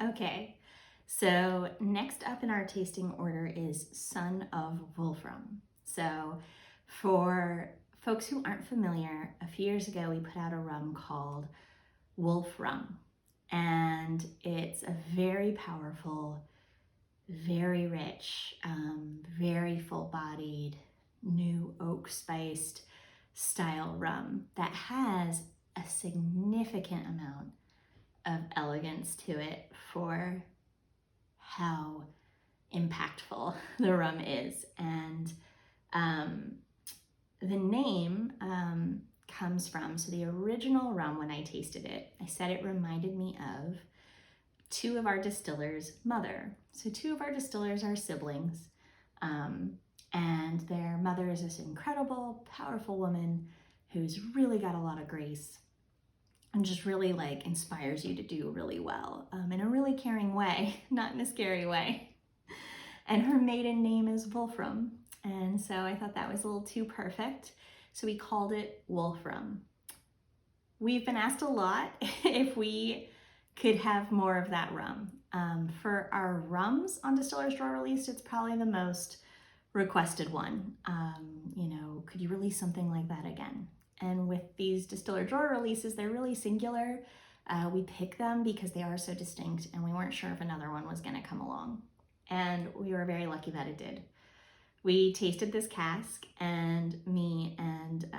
Okay, so next up in our tasting order is Son of Wolfram. So for folks who aren't familiar, a few years ago we put out a rum called Wolf Rum, and it's a very powerful, very rich, very full-bodied, new oak spiced style rum that has a significant amount of elegance to it for how impactful the rum is. And um, the name comes from, so the original rum, when I tasted it, I said it reminded me of two of our distillers' mother. So two of our distillers are siblings, and their mother is this incredible, powerful woman who's really got a lot of grace and just really like inspires you to do really well in a really caring way, not in a scary way. And her maiden name is Wolfram. And so I thought that was a little too perfect. So we called it Wolfram. We've been asked a lot if we could have more of that rum. For our rums on Distiller's Drawer Released, it's probably the most requested one. Could you release something like that again? And with these Distiller Drawer releases, they're really singular. We pick them because they are so distinct, and we weren't sure if another one was gonna come along. And we were very lucky that it did. We tasted this cask, and me and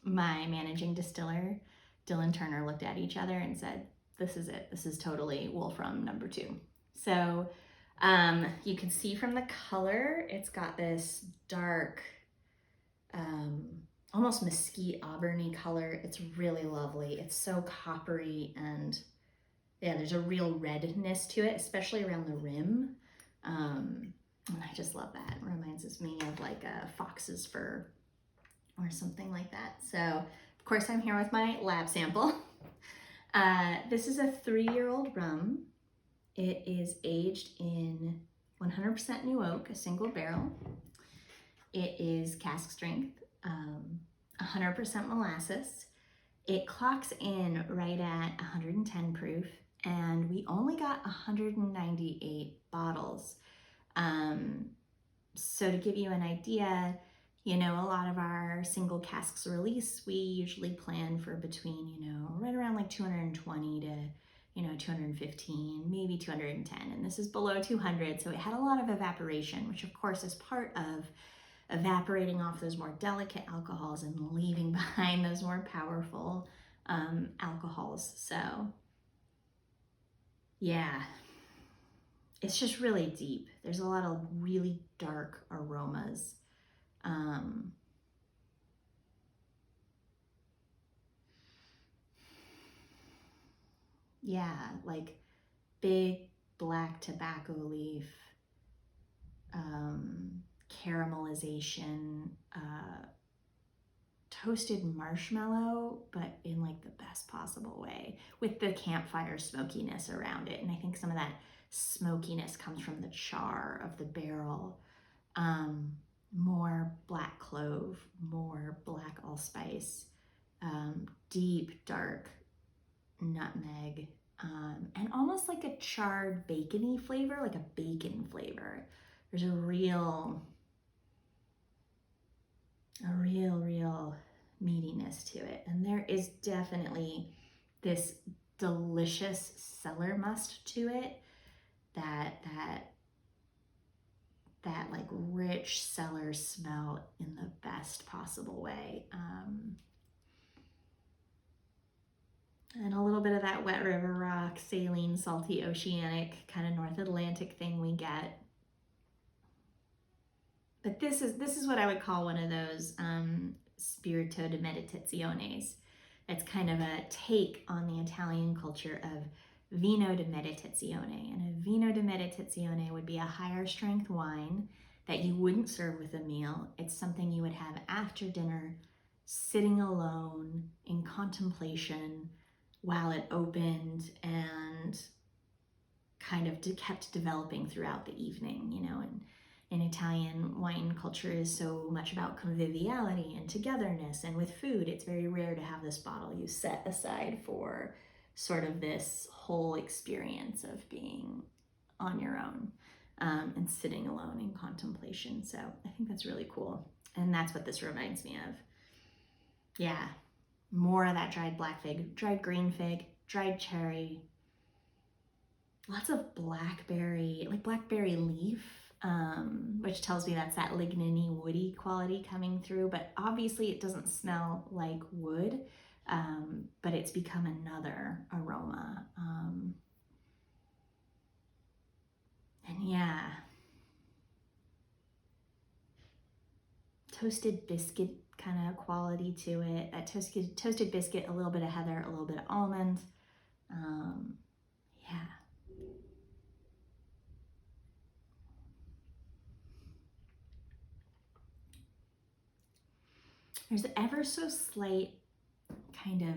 my managing distiller, Dylan Turner, looked at each other and said, this is it. This is totally Wolfram number 2. So you can see from the color, it's got this dark, almost mesquite auburny color. It's really lovely. It's so coppery, and yeah, there's a real redness to it, especially around the rim. And I just love that. It reminds me of like a fox's fur or something like that. So of course I'm here with my lab sample. This is a 3-year-old rum. It is aged in 100% new oak, a single barrel. It is cask strength, 100% molasses. It clocks in right at 110 proof, and we only got 198 bottles. So to give you an idea, a lot of our single casks release, we usually plan for between, right around like 220 to 215, maybe 210, and this is below 200, so it had a lot of evaporation, which of course is part of evaporating off those more delicate alcohols and leaving behind those more powerful alcohols. So yeah, it's just really deep. There's a lot of really dark aromas. Yeah, like big black tobacco leaf, caramelization, toasted marshmallow, but in like the best possible way, with the campfire smokiness around it. And I think some of that smokiness comes from the char of the barrel. More black clove, more black allspice, deep dark nutmeg, and almost like a charred bacony flavor, like a bacon flavor. There's a real meatiness to it. And there is definitely this delicious cellar must to it, that like rich cellar smell in the best possible way. And a little bit of that wet river rock, saline, salty, oceanic, kind of North Atlantic thing we get. But this is what I would call one of those spirito di meditaziones. It's kind of a take on the Italian culture of vino di meditazione. And a vino di meditazione would be a higher strength wine that you wouldn't serve with a meal. It's something you would have after dinner, sitting alone in contemplation while it opened, and kind of kept developing throughout the evening, and in Italian, wine culture is so much about conviviality and togetherness, and with food, it's very rare to have this bottle you set aside for sort of this whole experience of being on your own and sitting alone in contemplation. So I think that's really cool. And that's what this reminds me of. Yeah, more of that dried black fig, dried green fig, dried cherry, lots of blackberry, like blackberry leaf, which tells me that's that ligniny woody quality coming through, but obviously it doesn't smell like wood, but it's become another aroma. And yeah, toasted biscuit kind of quality to it. That toasted biscuit, a little bit of heather, a little bit of almond. Yeah. There's ever so slight kind of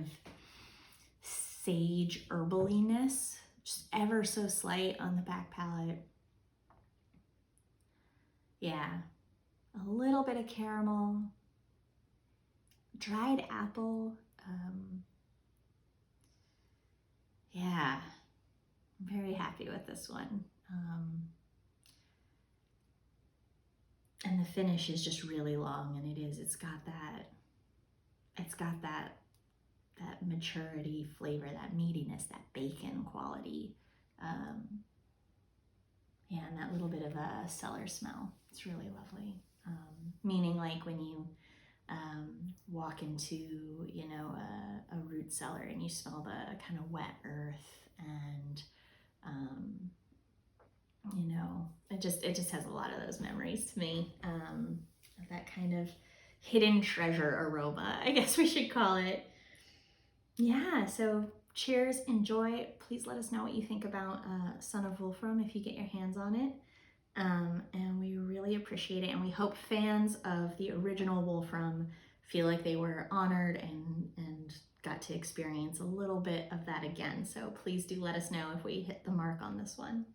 sage herbaliness, just ever so slight on the back palate. Yeah, a little bit of caramel, dried apple. Yeah, I'm very happy with this one. And the finish is just really long, and it's got that maturity flavor, that meatiness, that bacon quality. Yeah, and that little bit of a cellar smell. It's really lovely. Meaning like when you walk into, you know, a root cellar and you smell the kind of wet earth and, you know, it just has a lot of those memories to me, of that kind of hidden treasure aroma, I guess we should call it. Yeah, so cheers, enjoy. Please let us know what you think about Son of Wolfram if you get your hands on it. And we really appreciate it. And we hope fans of the original Wolfram feel like they were honored and got to experience a little bit of that again. So please do let us know if we hit the mark on this one.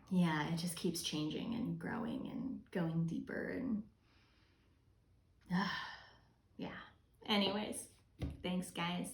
Yeah, it just keeps changing and growing and going deeper and yeah. Anyways, thanks guys.